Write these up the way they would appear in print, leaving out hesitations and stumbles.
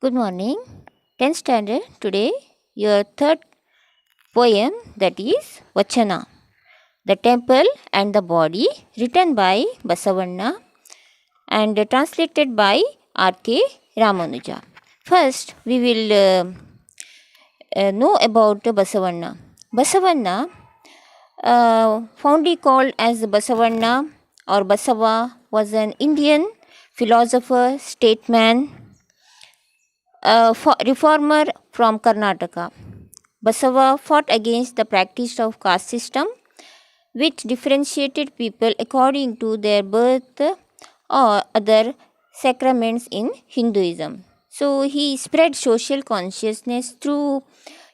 Good morning. 10th standard. Today, your third poem, that is Vachana, The Temple and the Body, written by Basavanna and translated by R.K. Ramanuja. First, we will know about Basavanna. Basavanna, fondly called as Basavanna or Basava, was an Indian philosopher, statesman, reformer from Karnataka. Basava fought against the practice of caste system, which differentiated people according to their birth or other sacraments in Hinduism. So he spread social consciousness through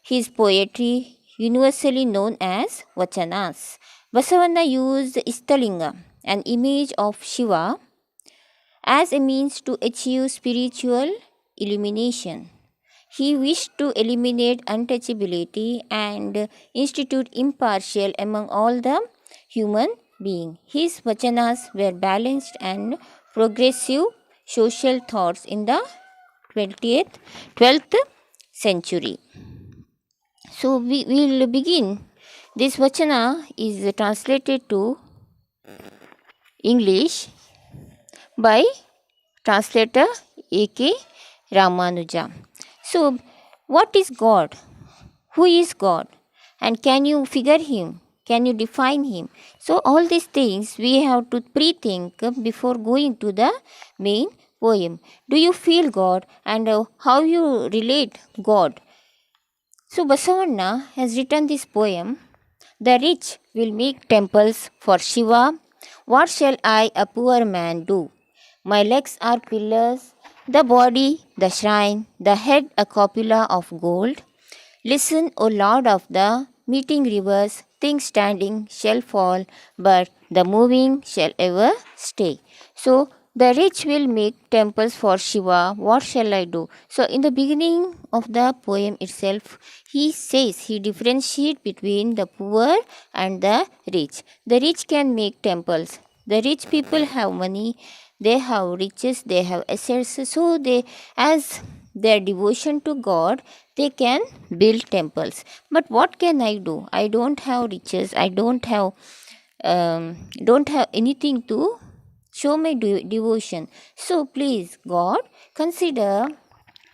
his poetry, universally known as Vachanas. Basavanna used Istalinga, an image of Shiva, as a means to achieve spiritual illumination. He wished to eliminate untouchability and institute impartial among all the human beings. His vachanas were balanced and progressive social thoughts in the 12th century. So we will begin. This vachana is translated to English by translator A.K. Ramanuja. So, what is God? Who is God? And can you figure Him? Can you define Him? So, all these things we have to pre-think before going to the main poem. Do you feel God and how you relate God? So, Basavanna has written this poem. The rich will make temples for Shiva. What shall I, a poor man, do? My legs are pillars, the body, the shrine, the head, a copula of gold. Listen, O Lord of the meeting rivers, things standing shall fall, but the moving shall ever stay. So, the rich will make temples for Shiva. What shall I do? So, in the beginning of the poem itself, he says he differentiates between the poor and the rich. The rich can make temples. The rich people have money, they have riches, they have assets, so they, as their devotion to God, they can build temples. But what can I do? I don't have riches, I don't have anything to show my devotion. So please, God, consider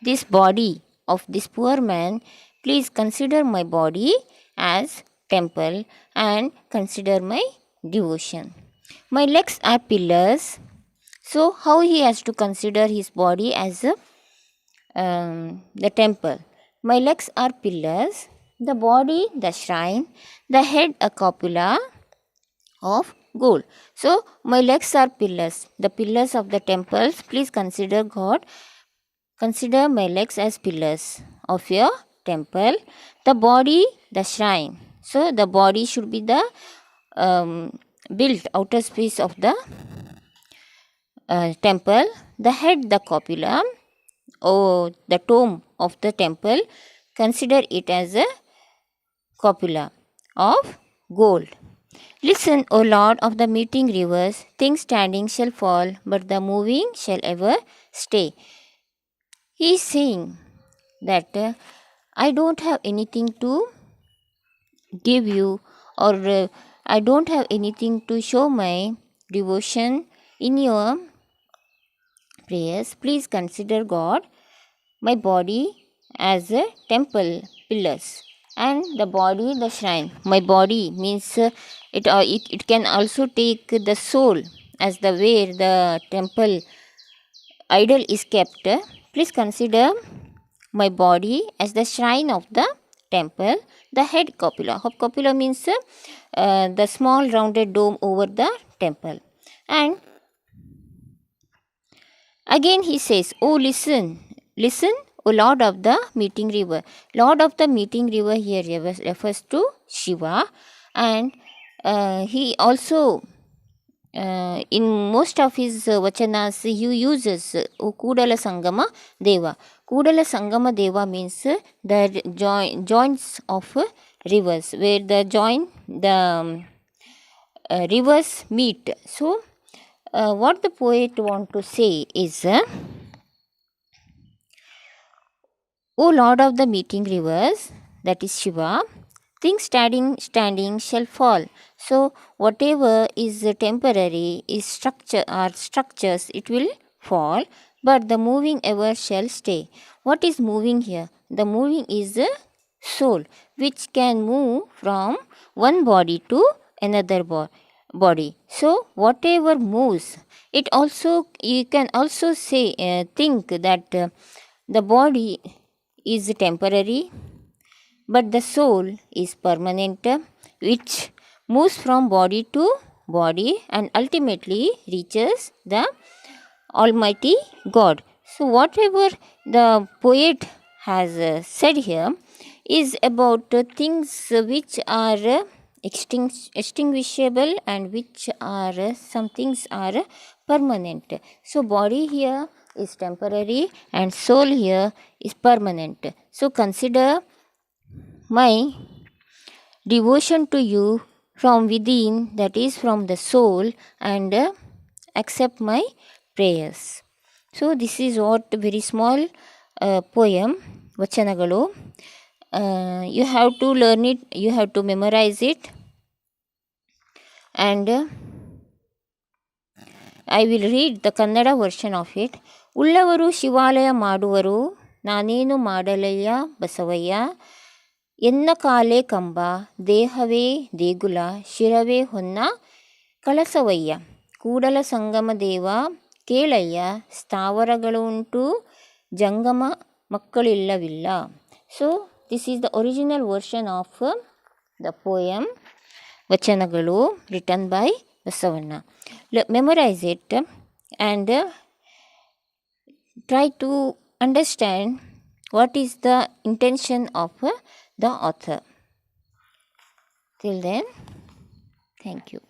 this body of this poor man. Please consider my body as temple and consider my devotion. My legs are pillars. So how he has to consider his body as the temple. My legs are pillars, the body the shrine, the head a copula of gold. So my legs are pillars, the pillars of the temples. Please consider God. Consider my legs as pillars of your temple. The body the shrine. So the body should be the built outer space of the temple. The head the copula, or the tomb of the temple, consider it as a copula of gold. Listen, O Lord of the meeting rivers, things standing shall fall, but the moving shall ever stay. He is saying that I don't have anything to give you, or I don't have anything to show my devotion in your prayers. Please consider God, my body as a temple pillars, and the body the shrine. My body means it can also take the soul as the where the temple idol is kept. Please consider my body as the shrine of the temple. The head copula. Copula means the small rounded dome over the temple. And again he says, oh listen, listen, O Lord of the meeting river. Lord of the meeting river here refers to Shiva, and he also in most of his vachanas he uses Kudala Sangama Deva. Kudala Sangama Deva means the joints of rivers, where the rivers meet. So what the poet want to say is O Lord of the meeting rivers, that is Shiva, things standing shall fall. So whatever is temporary is structures, it will fall, but the moving ever shall stay. What is moving here? The moving is the soul, which can move from one body to another body. So whatever moves, it also, you can also say think that the body is temporary, but the soul is permanent, which moves from body to body and ultimately reaches the Almighty God. So, whatever the poet has said here is about things which are extinguishable and which are some things are permanent. So, body here is temporary and soul here is permanent. So, consider my devotion to you from within, that is from the soul, and accept my prayers. So, this is what very small poem, Vachanagalu. You have to learn it, you have to memorize it, and I will read the Kannada version of it. ಉಳ್ಳವರು ಶಿವಾಲಯ ಮಾಡುವರು, ನಾನೇನು ಮಾಡಲಯ್ಯ ಬಸವಯ್ಯ, ಎನ್ನ ಕಾಲೇ ಕಂಬ, ದೇಹವೇ ದೇಗುಲ, ಶಿರವೇ ಹೊನ್ನ ಕಳಸವಯ್ಯ, ಕೂಡಲ ಸಂಗಮ ದೇವ ಕೇಳಯ್ಯ, ಸ್ಥಾವರಗಳು ಉಂಟು ಜಂಗಮ ಮಕ್ಕಳಿಲ್ಲವಿಲ್ಲ. So this is the original version of the poem Vachanagalu written by Basavanna. Memorize it and try to understand what is the intention of the author. Till then, thank you.